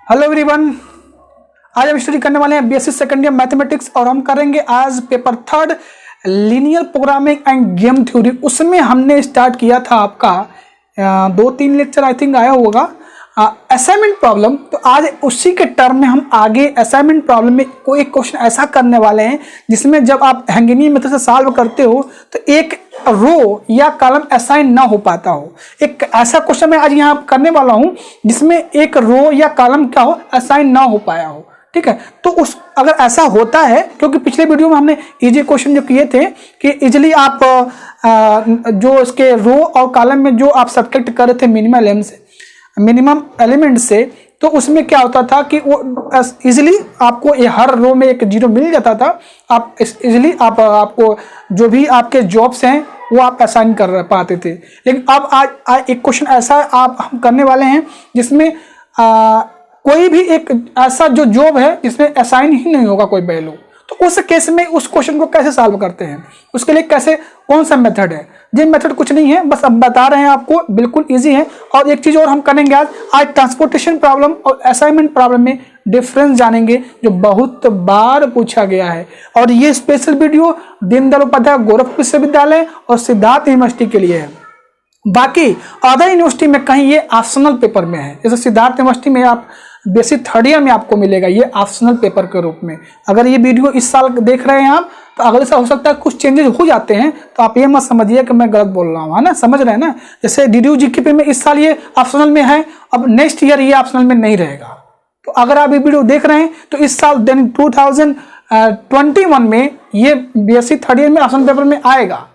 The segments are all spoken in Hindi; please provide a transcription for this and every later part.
हेलो एवरीवन, आज हम स्टडी करने वाले हैं बीएससी सेकेंड ईयर मैथमेटिक्स और हम करेंगे आज paper 3 linear programming end game theory. उसमें हमने स्टार्ट किया था आपका 2-3 लेक्चर आई थिंक आया होगा असाइनमेंट प्रॉब्लम। तो आज उसी के टर्म में हम आगे असाइनमेंट प्रॉब्लम में कोई एक क्वेश्चन ऐसा करने वाले हैं जिसमें जब आप हैंगिनी मेथड से सॉल्व करते हो तो एक रो या कॉलम असाइन ना हो पाता हो। एक ऐसा क्वेश्चन मैं आज यहाँ करने वाला हूँ जिसमें एक रो या कॉलम क्या हो असाइन ना हो पाया हो। ठीक है, तो उस अगर ऐसा होता है, क्योंकि पिछले वीडियो में हमने इजी क्वेश्चन जो किए थे कि इजिली आप जो इसके रो और कॉलम में जो आप सब्ट्रैक्ट कर रहे थे मिनिमम एलिमेंट से, तो उसमें क्या होता था कि वो इजिली आपको हर रो में एक जीरो मिल जाता था। आप इजिली आपको जो भी आपके जॉब्स हैं वो आप असाइन कर पाते थे। लेकिन अब आज एक क्वेश्चन ऐसा हम करने वाले हैं जिसमें कोई भी एक ऐसा जो जॉब है जिसमें असाइन ही नहीं होगा कोई वैल्यू। तो उस केस में उस क्वेश्चन को कैसे सॉल्व करते हैं, उसके लिए कौन सा मेथड है। ये मेथड कुछ नहीं है, बस अब बता रहे हैं आपको, बिल्कुल इजी है। और एक चीज और हम करेंगे आज ट्रांसपोर्टेशन प्रॉब्लम और असाइनमेंट प्रॉब्लम में डिफरेंस जानेंगे जो बहुत बार पूछा गया है। और ये स्पेशल वीडियो दीनदयाल उपाध्याय गोरखपुर विश्वविद्यालय और सिद्धार्थ यूनिवर्सिटी के लिए है। बाकी अदर यूनिवर्सिटी में कहीं ये ऑप्शनल पेपर में है। जैसे सिद्धार्थ यूनिवर्सिटी में आप बेसिक 3rd ईयर में आपको मिलेगा ये ऑप्शनल पेपर के रूप में। अगर ये वीडियो इस साल देख रहे हैं आप, तो अगले साल हो सकता है कुछ चेंजेस हो जाते हैं, तो आप ये मत समझिए कि मैं गलत बोल रहा हूँ, है ना, समझ रहे हैं ना। जैसे DDU GK में इस साल ये ऑप्शनल में है, अब नेक्स्ट ईयर ये ऑप्शनल में नहीं रहेगा। तो अगर आप ये वीडियो देख रहे हैं तो इस साल 2021 में ये BSc 3rd ईयर में ऑप्शनल पेपर में आएगा।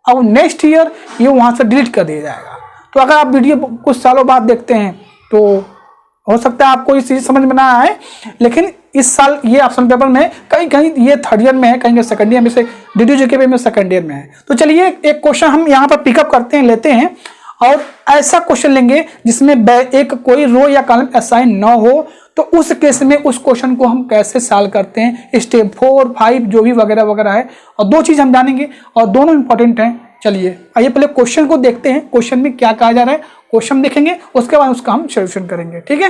अब नेक्स्ट ईयर ये वहाँ से डिलीट कर दिया जाएगा। तो अगर आप वीडियो कुछ सालों बाद देखते हैं तो हो सकता है आपको ये चीज़ समझ में ना आए, लेकिन इस साल ये ऑप्शन पेपर में कहीं ये 3rd ईयर में है, कहीं 2nd ईयर में से DDU GK में 2nd ईयर में है। तो चलिए एक क्वेश्चन हम यहाँ पर पिकअप करते हैं, लेते हैं और ऐसा क्वेश्चन लेंगे जिसमें एक कोई रो या कॉलम असाइन ना हो। तो उस केस में उस क्वेश्चन को हम कैसे सॉल्व करते हैं, स्टेप 4, 5 जो भी वगैरह वगैरह है। और 2 चीज़ हम जानेंगे और दोनों इंपॉर्टेंट हैं। चलिए आइए पहले क्वेश्चन को देखते हैं, क्वेश्चन में क्या कहा जा रहा है। क्वेश्चन देखेंगे, उसके बाद उसका हम सोल्यूशन करेंगे। ठीक है,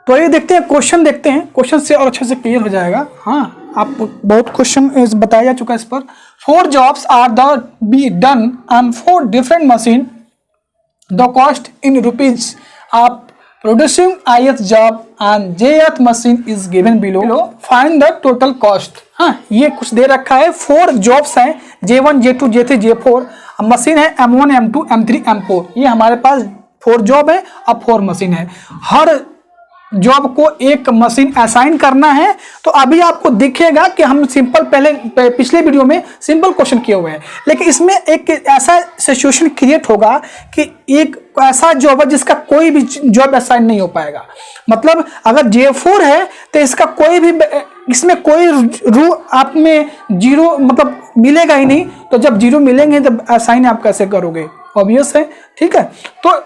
तो ये देखते हैं, क्वेश्चन देखते हैं, क्वेश्चन से और अच्छे से क्लियर हो जाएगा। हाँ, आप बहुत क्वेश्चन बताया जा चुका है इस पर। 4 jobs R be done on 4 different machine, the cost in rupees of producing ith job on jth machine is given below, find the total cost. हाँ, ये कुछ दे रखा है, 4 जॉब्स हैं, J1 J2 J3 J4, machine है M1 M2 M3 M4। ये हमारे पास 4 जॉब है और 4 मशीन है। हर जॉब को एक मशीन असाइन करना है। तो अभी आपको दिखेगा कि हम सिंपल पिछले वीडियो में सिंपल क्वेश्चन किए हुए हैं, लेकिन इसमें एक ऐसा सिचुएशन क्रिएट होगा कि एक ऐसा जॉब है जिसका कोई भी जॉब असाइन नहीं हो पाएगा। मतलब अगर J4 है तो इसका कोई भी इसमें कोई रू आप में जीरो मतलब मिलेगा ही नहीं। तो जब जीरो मिलेंगे तब असाइन आप कैसे करोगे, ऑब्वियस है। ठीक है, तो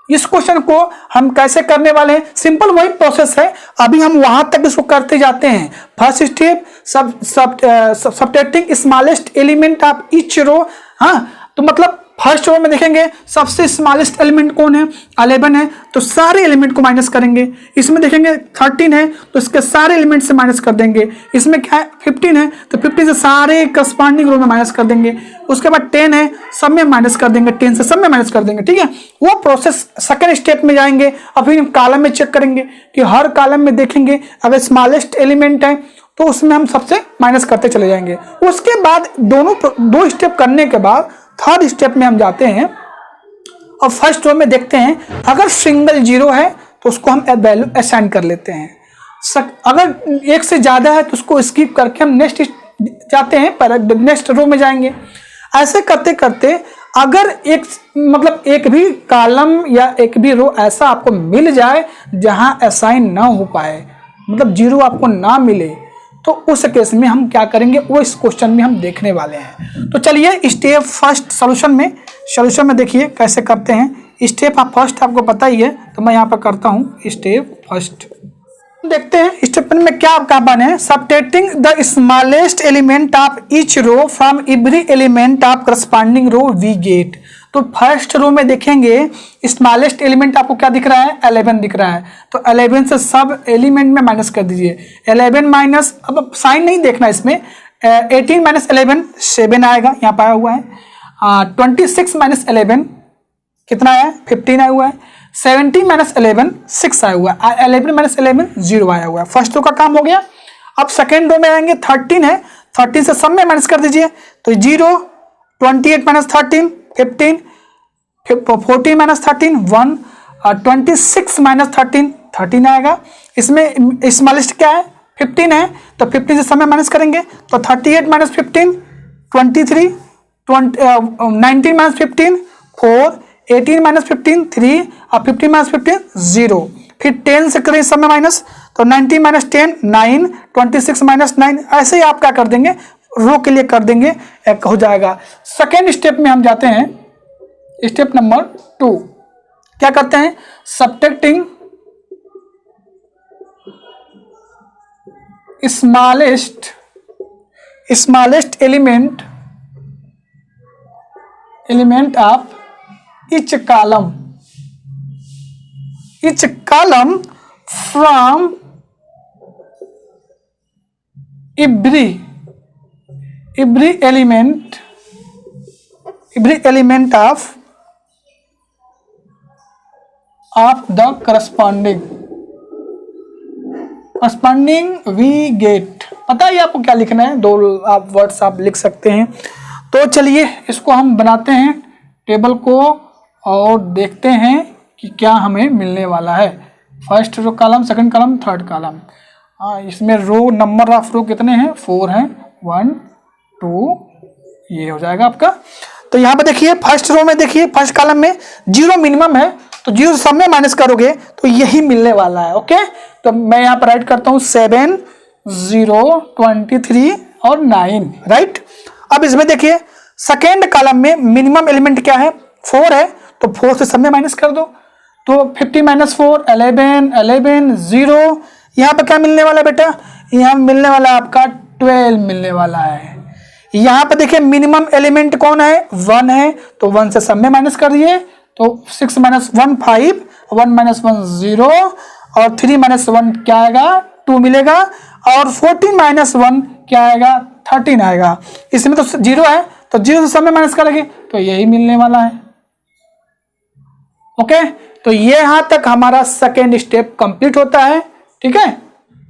इस क्वेश्चन को हम कैसे करने वाले हैं, सिंपल वही प्रोसेस है। अभी हम वहां तक इसको करते जाते हैं। First step subtracting smallest element of each row. हाँ, तो मतलब फर्स्ट रो में देखेंगे सबसे स्मॉलेस्ट एलिमेंट कौन है, 11 है, तो सारे एलिमेंट को माइनस करेंगे। इसमें देखेंगे 13 है तो इसके सारे एलिमेंट से माइनस कर देंगे। इसमें क्या है 15 है तो 15 से सारे करस्पॉन्डिंग रो में माइनस कर देंगे। उसके बाद 10 है, सब में माइनस कर देंगे, 10 से सब में माइनस कर देंगे। ठीक है, वो प्रोसेस सेकेंड स्टेप में जाएंगे और फिर कॉलम में चेक करेंगे कि हर कॉलम में देखेंगे अगर स्मॉलेस्ट एलिमेंट है तो उसमें हम सबसे माइनस करते चले जाएंगे। उसके बाद 2 स्टेप करने के बाद 3rd स्टेप में हम जाते हैं और फर्स्ट रो में देखते हैं अगर सिंगल जीरो है तो उसको हम वैल्यू असाइन कर लेते हैं। अगर एक से ज़्यादा है तो उसको स्किप करके हम नेक्स्ट जाते हैं, नेक्स्ट रो में जाएंगे। ऐसे करते करते अगर एक भी कॉलम या एक भी रो ऐसा आपको मिल जाए जहां असाइन ना हो पाए, मतलब जीरो आपको ना मिले, तो उस केस में हम क्या करेंगे वो इस क्वेश्चन में हम देखने वाले हैं। तो चलिए स्टेप फर्स्ट सॉल्यूशन में देखिए कैसे करते हैं। स्टेप फर्स्ट आपको पता ही है, तो मैं यहाँ पर करता हूँ स्टेप फर्स्ट। देखते हैं स्टेप में क्या आपका बने। Subtracting the smallest element of each row from every element of corresponding row we get. तो फर्स्ट रो में देखेंगे स्मॉलेस्ट एलिमेंट आपको क्या दिख रहा है, 11 दिख रहा है। तो 11 से सब एलिमेंट में माइनस कर दीजिए। 11 माइनस, अब साइन नहीं देखना इसमें, 18 माइनस 11 7 आएगा, यहाँ पाया हुआ है। 26 माइनस 11 कितना है, 15 आया हुआ है। 17 माइनस 11 6 आया हुआ है। 11 माइनस 11 0 आया हुआ है। फर्स्ट रो का काम हो गया। अब सेकेंड रो में आएंगे, 13 है, 13 से सब में माइनस कर दीजिए तो 0, 28 माइनस 13 15, 14 माइनस 13 1, 26 माइनस 13 13 आएगा। इसमें स्मॉलेस्ट क्या है, 15 है, तो 15 से सब में माइनस करेंगे तो 38 माइनस 15 23, 19 माइनस 15 4, 18 माइनस 15 3 और 15 माइनस 15 0। फिर 10 से करें सब में माइनस तो 19 माइनस 10 9, 26 माइनस 9। ऐसे ही आप क्या कर देंगे, रो के लिए कर देंगे, एक हो जाएगा। सेकेंड स्टेप में हम जाते हैं, स्टेप नंबर 2। क्या करते हैं, subtracting smallest element of each column from every element of the corresponding we get। पता है आपको क्या लिखना है, दो आप वर्ड्स आप लिख सकते हैं। तो चलिए इसको हम बनाते हैं टेबल को और देखते हैं कि क्या हमें मिलने वाला है। First row column, second column, third column. इसमें रो, नंबर ऑफ रो कितने हैं, 4 हैं, 1 2, ये हो जाएगा आपका। तो यहाँ पे देखिए फर्स्ट रो में, देखिए फर्स्ट कॉलम में 0 मिनिमम है, तो 0 सब में माइनस करोगे तो यही मिलने वाला है। ओके, तो मैं यहाँ पर राइट करता हूँ 7 0 23 और 9, राइट। अब इसमें देखिए सेकेंड कॉलम में मिनिमम एलिमेंट क्या है, 4 है, तो 4 से सब में माइनस कर दो तो 50 माइनस 4 11 11 0। यहाँ पे क्या मिलने वाला है बेटा, यहाँ मिलने वाला है आपका 12 मिलने वाला है। यहाँ पे देखिए मिनिमम एलिमेंट कौन है, 1 है, तो 1 से सब में माइनस कर दिए तो 6 माइनस 1 5, 1 माइनस 1 0 और 3 माइनस 1 क्या आएगा, 2 मिलेगा। और 14 माइनस 1 क्या आएगा, 13 आएगा। इसमें तो 0 है, तो 0 से सब में माइनस करेंगे तो यही मिलने वाला है। ओके, तो ये यहां तक हमारा सेकेंड स्टेप कंप्लीट होता है। ठीक है,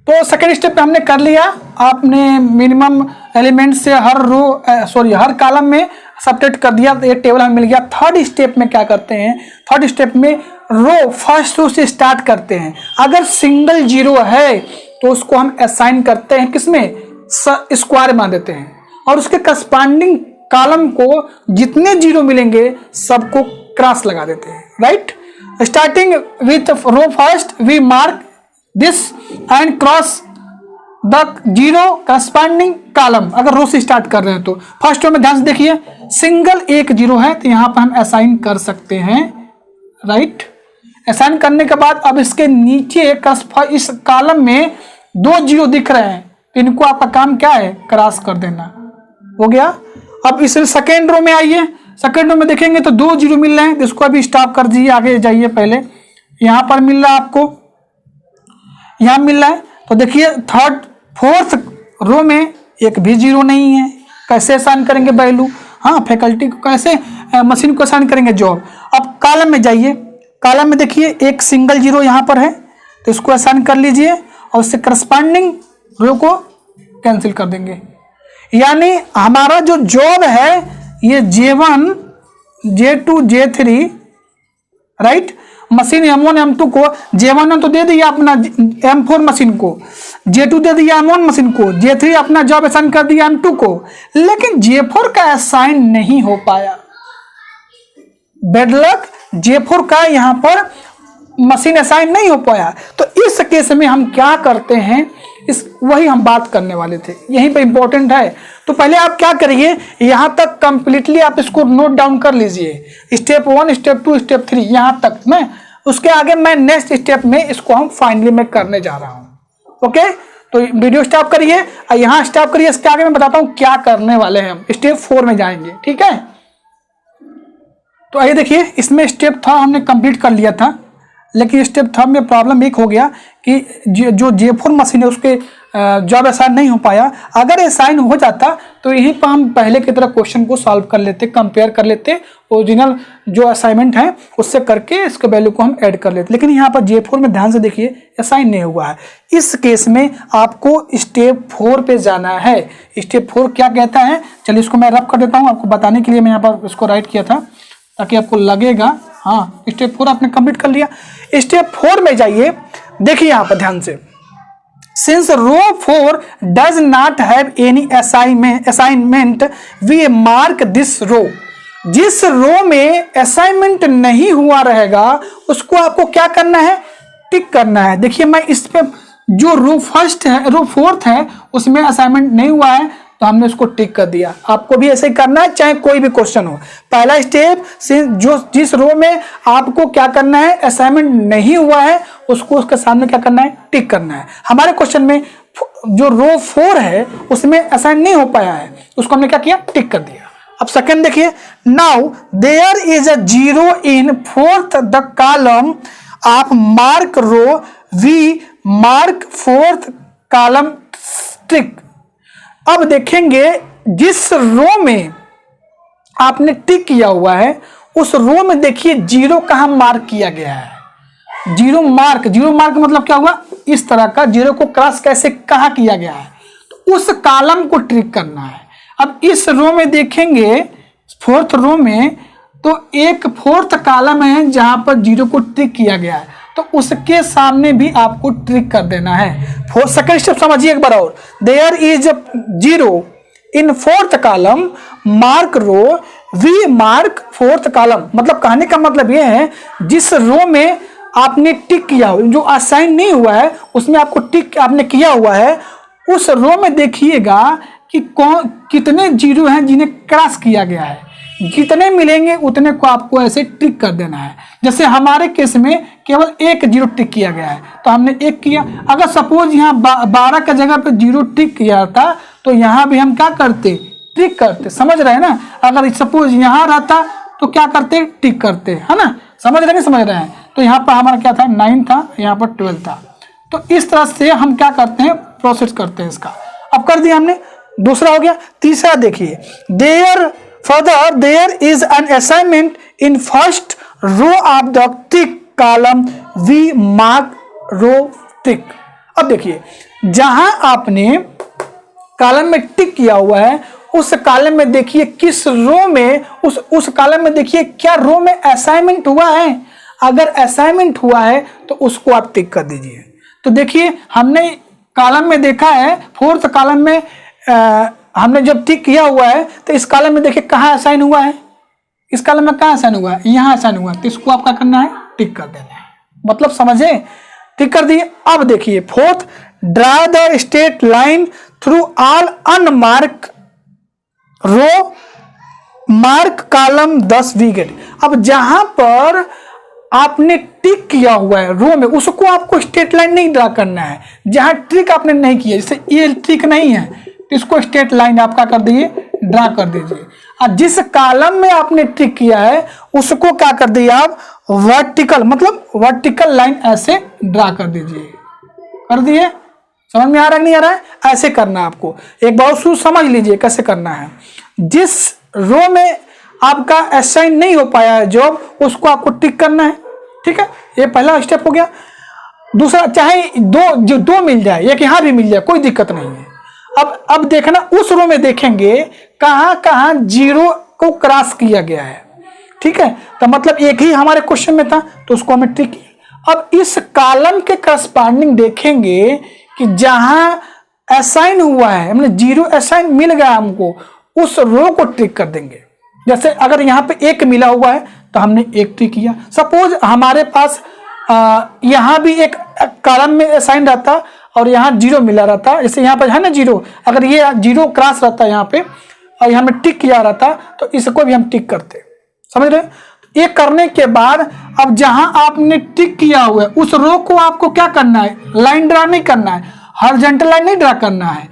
तो सेकेंड स्टेप हमने कर लिया। आपने मिनिमम एलिमेंट से हर कॉलम में सबट्रैक्ट कर दिया, तो ये टेबल हमें मिल गया। थर्ड स्टेप में क्या करते हैं, थर्ड स्टेप में रो फर्स्ट रो से स्टार्ट करते हैं। अगर सिंगल 0 है तो उसको हम असाइन करते हैं किसमें, स्क्वायर मान देते हैं, और उसके करस्पॉन्डिंग कॉलम को जितने 0 मिलेंगे सबको क्रॉस लगा देते हैं, right. Starting with row first we mark this and cross the 0 corresponding column. अगर रो से स्टार्ट कर रहे हैं तो फर्स्ट रो में ध्यान से देखिए सिंगल एक 0 है, तो यहाँ पर हम असाइन कर सकते हैं, राइट। असाइन करने के बाद अब इसके नीचे इस कॉलम में 2 0 दिख रहे हैं, तो इनको आपका काम क्या है, क्रॉस कर देना, हो गया। अब इस सेकेंड रो में आइए, सेकेंड रो में देखेंगे तो 2 0 मिल रहे हैं, इसको अभी स्टॉप कर दीजिए, आगे जाइए। पहले यहाँ पर मिल रहा है आपको, यहाँ मिल रहा है, तो देखिए थर्ड फोर्थ रो में एक भी 0 नहीं है। कैसे असाइन करेंगे वैल्यू, हाँ फैकल्टी को कैसे, मशीन को असाइन करेंगे जॉब। अब कॉलम में जाइए, कॉलम में देखिए एक सिंगल 0 यहाँ पर है, तो इसको असाइन कर लीजिए और उससे करस्पॉन्डिंग रो को कैंसिल कर देंगे। यानी हमारा जो जॉब है ये J1 J2 J3, right. Machine M1 M2 को J1 ने तो दे दिया अपना M4 मशीन को, J2 दे दिया M1 मशीन को, J3 अपना जॉब असाइन कर दिया M2 को, लेकिन J4 का असाइन नहीं हो पाया। बेड लक, J4 का यहाँ पर मशीन असाइन नहीं हो पाया। तो इस केस में हम क्या करते हैं, वही हम बात करने वाले थे, यहीं पे इंपॉर्टेंट है। तो पहले आप क्या करिए, यहां तक कंप्लीटली आप इसको नोट डाउन कर लीजिए, स्टेप 1 स्टेप 2 स्टेप 3 यहां तक। मैं उसके आगे मैं नेक्स्ट स्टेप में इसको हम फाइनली में करने जा रहा हूं। ओके, तो वीडियो स्टॉप करिए और यहाँ स्टॉप करिए। इसके आगे मैं बताता हूँ क्या करने वाले हैं हम। स्टेप 4 में जाएंगे, ठीक है। तो आइए देखिए, इसमें स्टेप था हमने कंप्लीट कर लिया था, लेकिन स्टेप 3 में प्रॉब्लम एक हो गया कि जो J4 मशीन है उसके जॉब असाइन नहीं हो पाया। अगर असाइन हो जाता तो यहीं पर हम पहले की तरह क्वेश्चन को सॉल्व कर लेते, कंपेयर कर लेते, ओरिजिनल जो असाइनमेंट है उससे करके इसके वैल्यू को हम ऐड कर लेते। लेकिन यहाँ पर J4 में ध्यान से देखिए असाइन नहीं हुआ है। इस केस में आपको स्टेप 4 पे जाना है। स्टेप 4 क्या कहता है, चलिए इसको मैं रब कर देता हूँ आपको बताने के लिए। मैं यहाँ पर इसको राइट किया था ताकि आपको लगेगा हाँ स्टेप 4 आपने कंप्लीट कर लिया। स्टेप 4 में जाइए, देखिए यहाँ पर ध्यान से, since row 4 does not have any assignment we mark this row. जिस रो में असाइनमेंट नहीं हुआ रहेगा उसको आपको क्या करना है, टिक करना है। देखिए मैं इस पे जो रो 4 है उसमें असाइनमेंट नहीं हुआ है तो हमने उसको टिक कर दिया। आपको भी ऐसे ही करना है चाहे कोई भी क्वेश्चन हो। पहला स्टेप जो जिस रो में आपको क्या करना है, असाइनमेंट नहीं हुआ है उसको उसके सामने क्या करना है, टिक करना है। हमारे क्वेश्चन में जो रो 4 है उसमें असाइन नहीं हो पाया है, उसको हमने क्या किया, टिक कर दिया। अब सेकंड देखिए, now there is a 0 in 4th the column of mark row we mark 4th column tick. अब देखेंगे जिस रो में आपने टिक किया हुआ है उस रो में देखिए 0 कहां मार्क किया गया है। 0 मार्क मतलब क्या हुआ, इस तरह का 0 को क्रॉस कैसे कहां किया गया है, तो उस कॉलम को टिक करना है। अब इस रो में देखेंगे 4th रो में तो एक 4th कॉलम है जहां पर 0 को टिक किया गया है, तो उसके सामने भी आपको टिक कर देना है। सेकंड स्टेप समझिए एक बार और, there is 0 in 4th column mark row we mark 4th column. मतलब कहने का मतलब यह है जिस रो में आपने टिक किया हो, जो असाइन नहीं हुआ है उसमें आपको टिक आपने किया हुआ है, उस रो में देखिएगा कि कितने 0 हैं जिन्हें क्रॉस किया गया है। जितने मिलेंगे उतने को आपको ऐसे टिक कर देना है। जैसे हमारे केस में केवल एक 0 टिक किया गया है तो हमने 1 किया। अगर सपोज यहाँ 12 का जगह पे 0 टिक किया था तो यहाँ भी हम क्या करते, टिक करते। समझ रहे हैं ना, अगर सपोज यहाँ रहता तो क्या करते, टिक करते, है ना। समझ रहे नहीं समझ रहे हैं, तो यहाँ पर हमारा क्या था, 9 था, यहाँ पर 12 था। तो इस तरह से हम क्या करते हैं, प्रोसेस करते हैं इसका। अब कर दिया हमने, दूसरा हो गया। तीसरा देखिए, there is an assignment in first row of the tick column we mark row tick. अब देखिए जहां आपने कॉलम में टिक किया हुआ है उस कॉलम में देखिए किस रो में, उस कॉलम में देखिए क्या रो में असाइनमेंट हुआ है। अगर असाइनमेंट हुआ है तो उसको आप टिक कर दीजिए। तो देखिए हमने कॉलम में देखा है 4th कॉलम में हमने जब टिक किया हुआ है तो इस कॉलम में देखिए कहाँ असाइन हुआ है, इस कॉलम में कहाँ असाइन हुआ है, यहाँ असाइन हुआ है। तो इसको आपका करना है, टिक कर देना है। मतलब समझे, टिक कर दिए। अब देखिए 4th, draw the straight line through all unmark row mark column 10 we get. अब जहां पर आपने टिक किया हुआ है रो में उसको आपको स्ट्रेट लाइन नहीं ड्रा करना है। जहां ट्रिक आपने नहीं किया, जैसे ये ट्रिक नहीं है इसको स्ट्रेट लाइन आपका कर दीजिए, ड्रा कर दीजिए। और जिस कॉलम में आपने टिक किया है उसको क्या कर दिए आप, वर्टिकल, मतलब वर्टिकल लाइन ऐसे ड्रा कर दीजिए। कर दिए, समझ में आ रहा है नहीं आ रहा है, ऐसे करना है आपको। एक बार समझ लीजिए कैसे करना है। जिस रो में आपका असाइन नहीं हो पाया है जॉब उसको आपको टिक करना है, ठीक है। ये पहला स्टेप हो गया। दूसरा, चाहे दो मिल जाए, एक यहाँ भी मिल जाए, कोई दिक्कत नहीं है। अब देखना उस रो में देखेंगे कहां कहां 0 को क्रॉस किया गया है, ठीक है। तो मतलब एक ही हमारे क्वेश्चन में था तो उसको हमें टिक किया। अब इस कॉलम के करस्पॉन्डिंग देखेंगे कि जहां असाइन हुआ है, हमने 0 असाइन मिल गया हमको, उस रो को टिक कर देंगे। जैसे अगर यहाँ पे 1 मिला हुआ है तो हमने 1 टिक किया। सपोज हमारे पास यहाँ भी एक कॉलम में असाइन रहता और यहाँ 0 मिला रहता, जैसे यहाँ पर है ना 0, अगर ये 0 क्रॉस रहता यहाँ पे और यहाँ में टिक किया रहता तो इसको भी हम टिक करते। समझ रहे हैं। ये करने के बाद अब जहां आपने टिक किया हुआ है उस रो को आपको क्या करना है, लाइन ड्रा नहीं करना है, हॉरिजॉन्टल लाइन नहीं ड्रा करना है,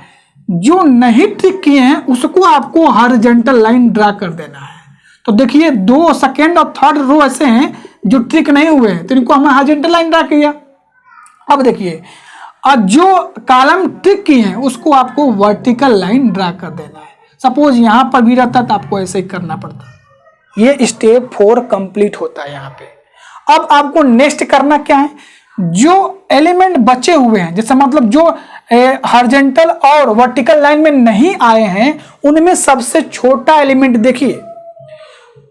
जो नहीं ट्रिक किए हैं उसको आपको हॉरिजॉन्टल लाइन ड्रा कर देना है। तो देखिए 2 सेकेंड और थर्ड रो ऐसे हैं जो ट्रिक नहीं हुए हैं, तो इनको हमने हॉरिजॉन्टल लाइन ड्रा किया। अब देखिए अब जो कॉलम ट्रिक किए हैं उसको आपको वर्टिकल लाइन ड्रा कर देना है। सपोज यहाँ पर भी रहता तो आपको ऐसे ही करना पड़ता। ये स्टेप 4 कंप्लीट होता है यहाँ पे। अब आपको नेक्स्ट करना क्या है, जो एलिमेंट बचे हुए हैं, जैसे मतलब जो हॉरिजॉन्टल और वर्टिकल लाइन में नहीं आए हैं, उनमें सबसे छोटा एलिमेंट देखिए।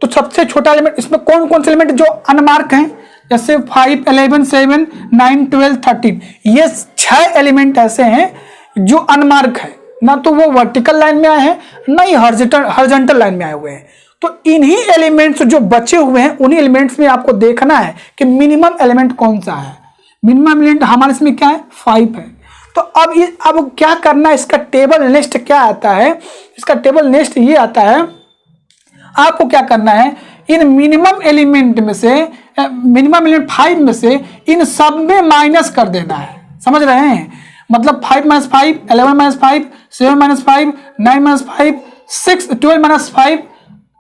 तो सबसे छोटा एलिमेंट इसमें कौन कौन से एलिमेंट जो अनमार्क हैं, जैसे 5, 11, 7, 9, 12, 13, ये 6 एलिमेंट ऐसे हैं जो अनमार्क है, ना तो वो वर्टिकल लाइन में आए हैं ना ही हॉरिजॉन्टल लाइन में आए हुए हैं। तो इन्हीं एलिमेंट्स जो बचे हुए हैं उन्हीं एलिमेंट्स में आपको देखना है कि मिनिमम एलिमेंट कौन सा है। मिनिमम एलिमेंट हमारे इसमें क्या है, 5 है। तो अब क्या करना है, इसका टेबल नेक्स्ट क्या आता है, इसका टेबल नेक्स्ट ये आता है, आपको क्या करना है, इन मिनिमम एलिमेंट में से, मिनिमम एलिमेंट 5 में से इन सब में माइनस कर देना है। समझ रहे हैं, मतलब 5 - 5, 11 - 5, 7 - 5, 9 - 5, 6, 12 - 5,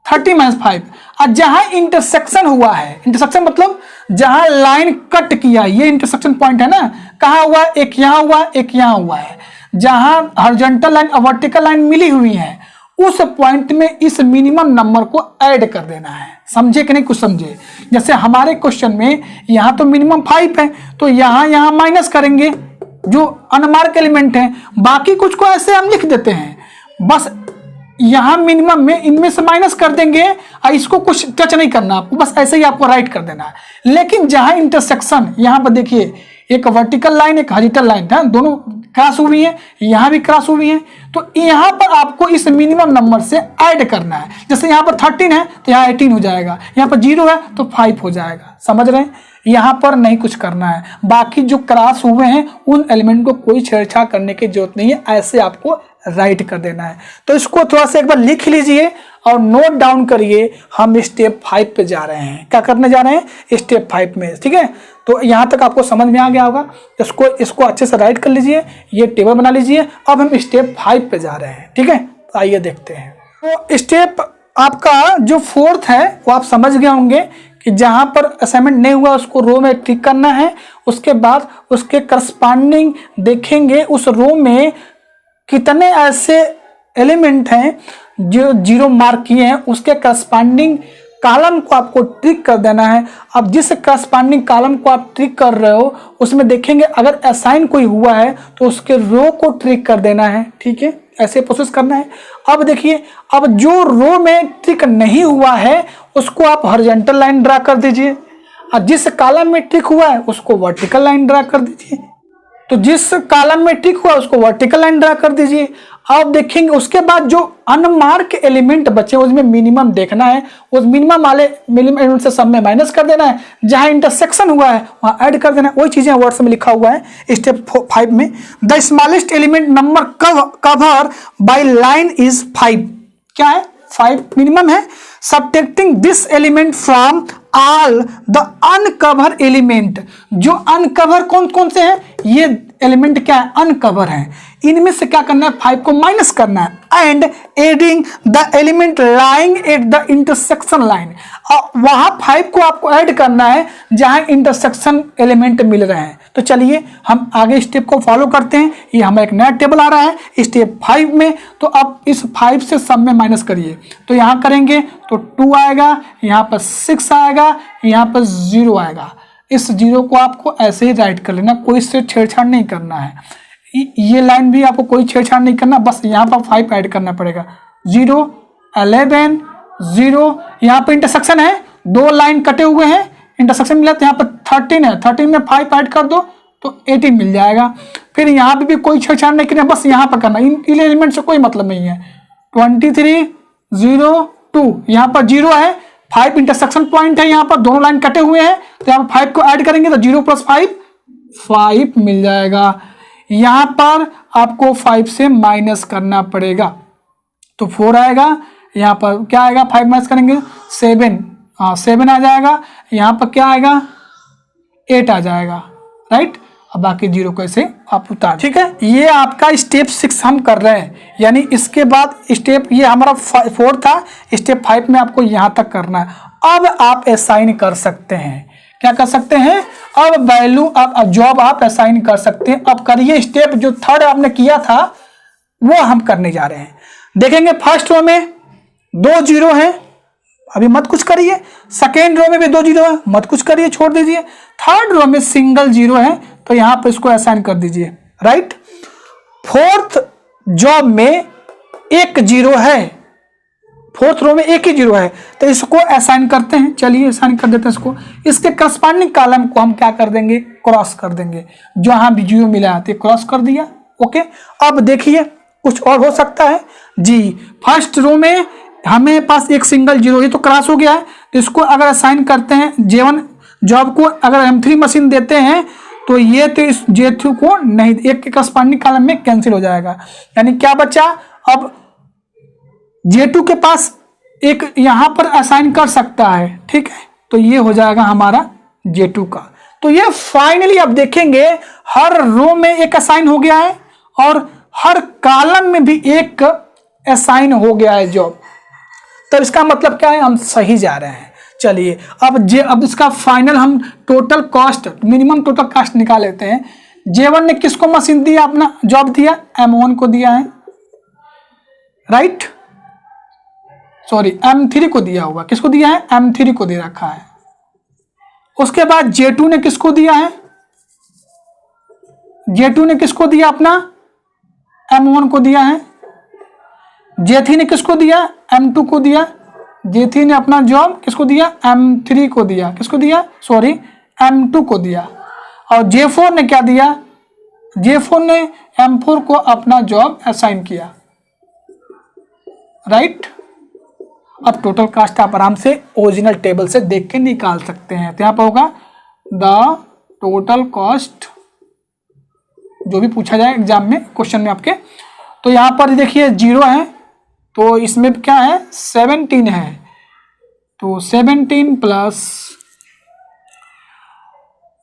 30 - 5। और जहां इंटरसेक्शन हुआ है, इंटरसेक्शन मतलब जहां लाइन कट किया, ये इंटरसेक्शन पॉइंट है ना, कहाँ हुआ, एक यहाँ हुआ, एक यहाँ हुआ है, जहां हॉरिजॉन्टल लाइन और वर्टिकल लाइन मिली हुई है, उस पॉइंट में इस मिनिमम नंबर को ऐड कर देना है। समझे कि नहीं, कुछ समझे। जैसे हमारे क्वेश्चन में यहाँ तो मिनिमम 5 है, तो यहाँ माइनस करेंगे जो अनमार्क एलिमेंट है, बाकी कुछ को ऐसे हम लिख देते हैं, बस यहाँ मिनिमम में इनमें से माइनस कर देंगे और इसको कुछ टच नहीं करना आपको, बस ऐसे ही आपको राइट कर देना है। लेकिन जहां इंटरसेक्शन, यहाँ पर देखिए एक वर्टिकल लाइन एक हॉरिजॉन्टल लाइन है, दोनों क्रॉस हुई है, यहाँ भी क्रॉस हुई है, तो यहाँ पर आपको इस मिनिमम नंबर से ऐड करना है। जैसे यहाँ पर 13 है तो यहाँ 18 हो जाएगा, यहाँ पर 0 है तो 5 हो जाएगा। समझ रहे हैं, यहाँ पर नहीं कुछ करना है, बाकी जो क्रॉस हुए हैं उन एलिमेंट को कोई छेड़छाड़ करने की जरूरत नहीं है, ऐसे आपको राइट कर देना है। तो इसको थोड़ा सा एक बार लिख लीजिए और नोट डाउन करिए। हम स्टेप 5 पे जा रहे हैं, क्या करने जा रहे हैं, स्टेप 5 में। ठीक है, तो यहाँ तक आपको समझ में आ गया होगा। इसको अच्छे से राइट कर लीजिए, ये टेबल बना लीजिए। अब हम स्टेप 5 पे जा रहे हैं। ठीक है, तो आइए देखते हैं। तो स्टेप आपका जो 4th है वो आप समझ गए होंगे कि जहाँ पर असाइनमेंट नहीं हुआ उसको रो में टिक करना है, उसके बाद उसके करस्पॉन्डिंग देखेंगे उस रो में कितने ऐसे एलिमेंट हैं जो 0 मार्क किए हैं, उसके करस्पॉन्डिंग कॉलम को आपको ट्रिक कर देना है। अब जिस करस्पॉन्डिंग कॉलम को आप ट्रिक कर रहे हो उसमें देखेंगे अगर असाइन कोई हुआ है तो उसके रो को ट्रिक कर देना है। ठीक है, ऐसे प्रोसेस करना है। अब देखिए, अब जो रो में ट्रिक नहीं हुआ है उसको आप हॉरिजॉन्टल लाइन ड्रा कर दीजिए, और जिस कॉलम में ट्रिक हुआ है उसको वर्टिकल लाइन ड्रा कर दीजिए। तो जिस कॉलम में टिक हुआ उसको वर्टिकल लाइन ड्रा कर दीजिए। आप देखेंगे उसके बाद जो अनमार्क एलिमेंट बचे उसमें मिनिमम देखना है, उस मिनिमम वाले एलिमेंट से सब में माइनस कर देना है, जहां इंटरसेक्शन हुआ है वहां ऐड कर देना है। वही चीजें वर्ड्स में लिखा हुआ है स्टेप 5 में। The smallest element number cover by line is 5। क्या है, 5 मिनिमम है। Subtracting this element from all the uncover element, जो अनकवर कौन कौन से हैं, ये एलिमेंट क्या है, अनकवर है, इनमें से क्या करना है, 5 को माइनस करना है। And adding the element lying at the intersection line, वहां 5 को आपको ऐड करना है जहां इंटरसेक्शन एलिमेंट मिल रहे हैं। तो चलिए हम आगे स्टेप को फॉलो करते हैं। ये हमारा एक नया टेबल आ रहा है स्टेप 5 में, तो अब इस 5 से सब में माइनस करिए। तो यहाँ करेंगे तो 2 आएगा, यहाँ पर 6 आएगा, यहाँ पर 0 आएगा। इस 0 को आपको ऐसे ही राइट कर लेना, कोई इससे छेड़छाड़ नहीं करना है। ये लाइन भी आपको कोई छेड़छाड़ नहीं करना, बस यहाँ पर 5 ऐड करना पड़ेगा। 0, 11, 0, यहाँ पर इंटरसेक्शन है, 2 लाइन कटे हुए हैं, इंटरसेक्शन मिला तो यहाँ पर 13 है, 13 में 5 ऐड कर दो तो 18 मिल जाएगा। फिर यहाँ पे भी कोई छेड़छाड़ नहीं करना, बस यहाँ पर करना, इन एलिमेंट से कोई मतलब नहीं है। 23, 0, 2, यहाँ पर 0 है, 5 इंटरसेक्शन पॉइंट है, यहाँ पर दोनों लाइन कटे हुए हैं, तो यहाँ पर 5 को ऐड करेंगे तो 0 + 5 5 मिल जाएगा। यहाँ पर आपको 5 से माइनस करना पड़ेगा तो 4 आएगा, यहाँ पर क्या आएगा, 5 माइनस करेंगे 7, हाँ 7 आ जाएगा, यहाँ पर क्या आएगा, 8 आ जाएगा, राइट। अब बाकी 0 को ऐसे आप उतार। ठीक है, ये आपका स्टेप 6 हम कर रहे हैं, यानी इसके बाद स्टेप ये हमारा 4 था, स्टेप 5 में आपको यहाँ तक करना है। अब आप असाइन कर सकते हैं, क्या कर सकते हैं, अब वैल्यू अब जॉब आप असाइन कर सकते हैं। अब करिए स्टेप जो 3rd आपने किया था वो हम करने जा रहे हैं। देखेंगे फर्स्ट रो में 2 0 हैं, अभी मत कुछ करिए। सेकेंड रो में भी 2 0 है, मत कुछ करिए, छोड़ दीजिए। थर्ड रो में सिंगल 0 है, तो यहां पर इसको असाइन कर दीजिए, राइट। फोर्थ जॉब में 1 0 है, फोर्थ रो में 1 ही 0 है, तो इसको असाइन करते हैं। चलिए असाइन कर देते हैं इसको। इसके करस्पॉन्डिंग कॉलम को हम क्या कर देंगे, क्रॉस कर देंगे। जहां भी 0 मिला है क्रॉस कर दिया, ओके। अब देखिए कुछ और हो सकता है जी। फर्स्ट रो में हमें पास 1 सिंगल 0, ये तो क्रॉस हो गया है। इसको अगर असाइन करते हैं J1 जॉब को, अगर M3 मशीन देते हैं तो ये तो इस J2 को नहीं, एक के करस्पॉन्डिंग कॉलम में कैंसिल हो जाएगा। यानी क्या बचा, अब J2 के पास एक यहां पर असाइन कर सकता है, ठीक है, तो ये हो जाएगा हमारा J2 का। तो ये फाइनली अब देखेंगे हर रो में 1 असाइन हो गया है और हर कॉलम में भी 1 असाइन हो गया है जॉब। तब इसका मतलब क्या है, हम सही जा रहे हैं। चलिए अब इसका फाइनल हम total cost, minimum total cost निकाल लेते हैं। J1 ने किसको मशीन दिया, अपना जॉब दिया, M1 को दिया है, राइट, सॉरी M3 को दिया होगा। किसको दिया है, M3 को दे रखा है। उसके बाद J2 ने किसको दिया है, J2 ने किसको दिया, अपना M1 को दिया है। J3 ने किसको दिया, M2 को दिया। J3 ने अपना जॉब किसको दिया, M3 को दिया। किसको दिया, सॉरी M2 को दिया। और J4 ने क्या दिया, J4 ने M4 को अपना जॉब असाइन किया, राइट। अब टोटल कास्ट आप आराम से ओरिजिनल टेबल से देख के निकाल सकते हैं। तो यहाँ पर होगा द टोटल कॉस्ट, जो भी पूछा जाए एग्जाम में, क्वेश्चन में आपके। तो यहाँ पर देखिए 0 है, तो इसमें क्या है, 17 है। तो 17 प्लस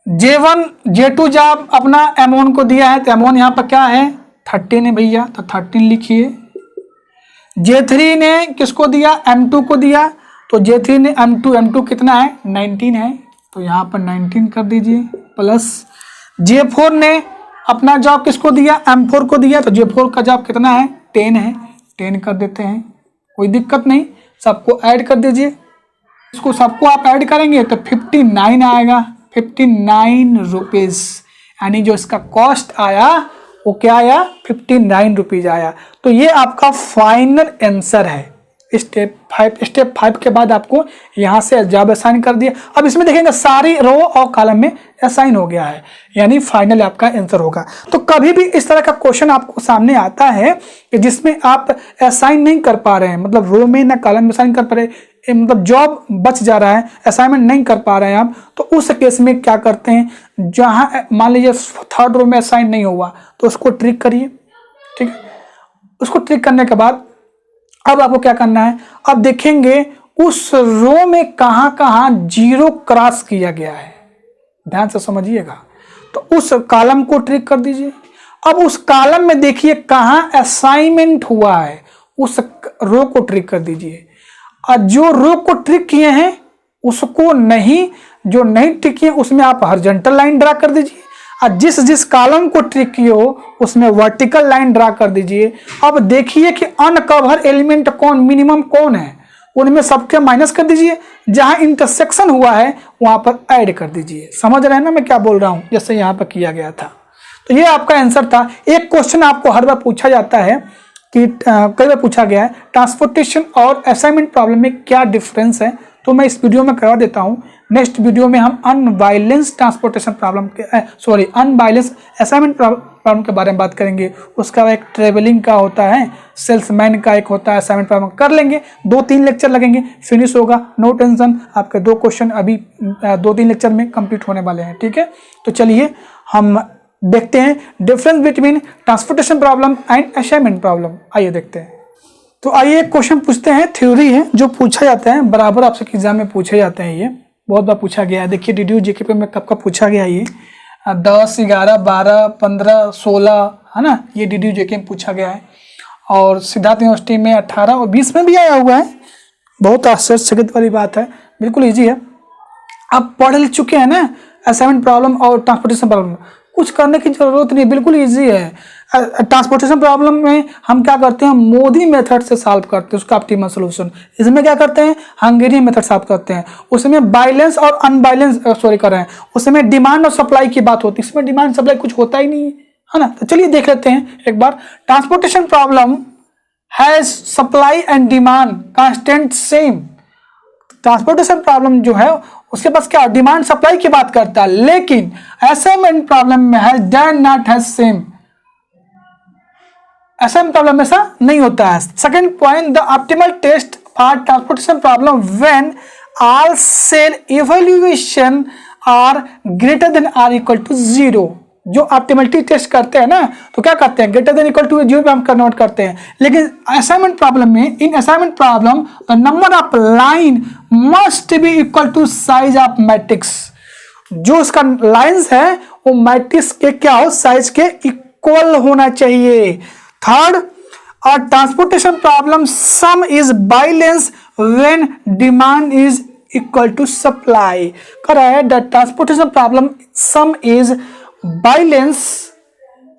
J1 J2 जब अपना M1 को दिया है, तो M1 यहाँ पर क्या है, 13 है भैया, तो 13 लिखिए। J3 ने किसको दिया, M2 को दिया, तो J3 ने M2 कितना है, 19 है, तो यहाँ पर 19 कर दीजिए। प्लस J4 ने अपना जॉब किसको दिया, M4 को दिया, तो J4 का जॉब कितना है, 10 है, 10 कर देते हैं, कोई दिक्कत नहीं। सबको ऐड कर दीजिए, इसको सबको आप ऐड करेंगे तो 59 आएगा, 59 रुपीज़। यानी जो इसका कॉस्ट आया वो क्या आया, 59 रुपीज़ आया। तो ये आपका फाइनल आंसर है स्टेप 5 के बाद आपको यहाँ से जॉब असाइन कर दिया। अब इसमें देखेंगे सारी रो और कॉलम में असाइन हो गया है, यानी फाइनल आपका आंसर होगा। तो कभी भी इस तरह का क्वेश्चन आपको सामने आता है कि जिसमें आप असाइन नहीं कर पा रहे हैं, मतलब रो में ना कॉलम में असाइन कर पा रहे, मतलब जॉब बच जा रहा है, असाइनमेंट नहीं कर पा रहे हैं आप, तो उस केस में क्या करते हैं, जहाँ मान लीजिए 3rd रो में असाइन नहीं हुआ तो उसको ट्रिक करिए, ठीक है। उसको ट्रिक करने के बाद अब आपको क्या करना है, अब देखेंगे उस रो में कहां कहां 0 क्रॉस किया गया है, ध्यान से समझिएगा। तो उस कॉलम को ट्रिक कर दीजिए। अब उस कॉलम में देखिए कहां असाइनमेंट हुआ है, उस रो को ट्रिक कर दीजिए। और जो रो को ट्रिक किए हैं उसको नहीं, जो नहीं ट्रिक किए उसमें आप हॉरिजॉन्टल लाइन ड्रा कर दीजिए, और जिस जिस कॉलम को ट्रिक किए हो उसमें वर्टिकल लाइन ड्रा कर दीजिए। अब देखिए कि अनकवर एलिमेंट कौन, मिनिमम कौन है, उनमें सबके माइनस कर दीजिए, जहां इंटरसेक्शन हुआ है वहां पर ऐड कर दीजिए। समझ रहे हैं ना मैं क्या बोल रहा हूं, जैसे यहां पर किया गया था। तो ये आपका आंसर था। एक क्वेश्चन आपको हर बार पूछा जाता है कि कई बार पूछा गया है ट्रांसपोर्टेशन और असाइनमेंट प्रॉब्लम में क्या डिफरेंस है, तो मैं इस वीडियो में करवा देता हूं। नेक्स्ट वीडियो में हम अनबाइलेंस ट्रांसपोर्टेशन प्रॉब्लम के अनबाइलेंस असाइनमेंट प्रॉब्लम के बारे में बात करेंगे। उसका एक ट्रेवलिंग का होता है, सेल्समैन का एक होता है, असाइनमेंट प्रॉब्लम कर लेंगे। 2-3 लेक्चर लगेंगे, फिनिश होगा, नो टेंशन। आपके 2 क्वेश्चन अभी 2-3 लेक्चर में कंप्लीट होने वाले हैं, ठीक है। तो चलिए हम देखते हैं difference between transportation problem and assignment problem. आइए देखते हैं। तो आइए एक क्वेश्चन पूछते हैं, थ्योरी है जो पूछा जाता है, बराबर आपसे एग्जाम में पूछे जाते हैं, ये बहुत बार पूछा गया है। देखिए DDU GK पे में कब का पूछा गया है ये। 10, 11, 12, 15, 16 है ना, ये DDU JK में पूछा गया है। और सिद्धार्थ यूनिवर्सिटी में 18 और 20 में भी आया हुआ है। बहुत आश्चर्यचकित वाली बात है, बिल्कुल ईजी है। आप पढ़ लिख चुके हैं ना असाइनमेंट प्रॉब्लम और ट्रांसपोर्टेशन प्रॉब्लम, कुछ करने की जरूरत नहीं, बिल्कुल ईजी है। ट्रांसपोर्टेशन प्रॉब्लम में हम क्या करते हैं, मोदी मेथड से सॉल्व करते हैं उसका ऑप्टिमल सॉल्यूशन। इसमें क्या करते हैं, हंगेरियन मेथड सॉल्व करते हैं। उसमें बैलेंस और अनबैलेंस कर रहे हैं, उसमें डिमांड और सप्लाई की बात होती है, इसमें डिमांड सप्लाई कुछ होता ही नहीं है ना। तो चलिए देख लेते हैं एक बार। Transportation problem has supply and demand constant same. Transportation problem जो है उसके पास क्या डिमांड सप्लाई की बात करता है, लेकिन असाइनमेंट प्रॉब्लम में है than not has same. Assignment problem में ऐसा नहीं होता है। Second point, the optimal test for transportation problem when all cell evaluation are greater than or equal to 0। जो ऑप्टिमलिटी टेस्ट करते हैं ना, तो क्या करते हैं, ग्रेटर देन इक्वल टू 0 पे हम कन्वर्ट करते हैं। लेकिन असाइनमेंट प्रॉब्लम में, in assignment problem the number of line must be equal to size of matrix. जो उसका लाइंस है वो मैट्रिक्स के क्या हो, साइज के इक्वल होना चाहिए। थर्ड, और transportation problem sum is balance when demand is equal to supply. कह रहा है the transportation problem sum is balance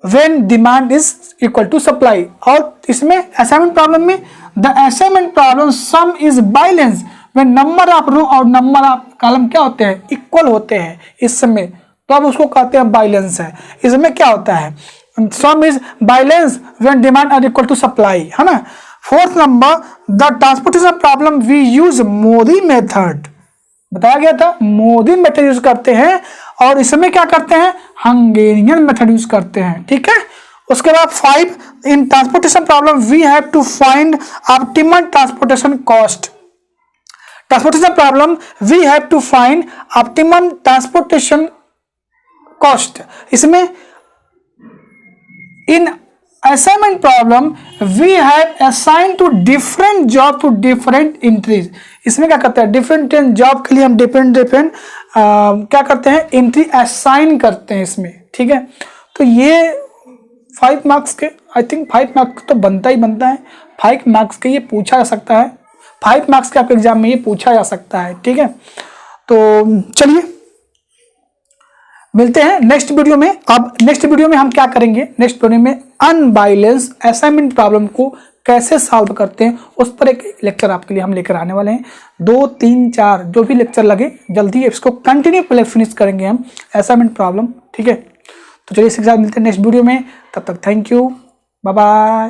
when demand is equal to supply. और इसमें असाइनमेंट प्रॉब्लम में the assignment problem sum is balance when number of row और नंबर ऑफ कॉलम क्या होते हैं, इक्वल होते हैं इसमें, तो अब उसको कहते हैं बैलेंस है। इसमें क्या होता है, sum is balance when demand are equal to supply, है ना। Fourth number, the transportation problem we use MODI method. बताया गया था मोदी मेथड यूज करते हैं, और इसमें क्या करते हैं, हंगेरियन मेथड यूज करते हैं, ठीक है। उसके बाद 5, in transportation problem we have to find optimal transportation cost. Transportation problem we have to find optimal transportation cost. इसमें in assignment problem we have assigned to different job to different entries। इसमें क्या करते हैं, डिफरेंट जॉब के लिए हम डिफरेंट क्या करते हैं, एंट्री असाइन करते हैं इसमें, ठीक है। तो ये 5 मार्क्स के, आई थिंक 5 मार्क्स तो बनता ही बनता है, 5 मार्क्स के ये पूछा जा सकता है, 5 मार्क्स के आपके एग्जाम में ये पूछा जा सकता है, ठीक है। तो चलिए मिलते हैं नेक्स्ट वीडियो में। अब नेक्स्ट वीडियो में हम क्या करेंगे, नेक्स्ट वीडियो में अनबैलेंस असाइनमेंट प्रॉब्लम को कैसे सॉल्व करते हैं उस पर एक लेक्चर आपके लिए हम लेकर आने वाले हैं। 2, 3, 4 जो भी लेक्चर लगे जल्दी इसको कंटिन्यू पहले फिनिश करेंगे हम असाइनमेंट प्रॉब्लम, ठीक है। तो चलिए इसके साथ मिलते हैं नेक्स्ट वीडियो में, तब तक थैंक यू, बाय बाय।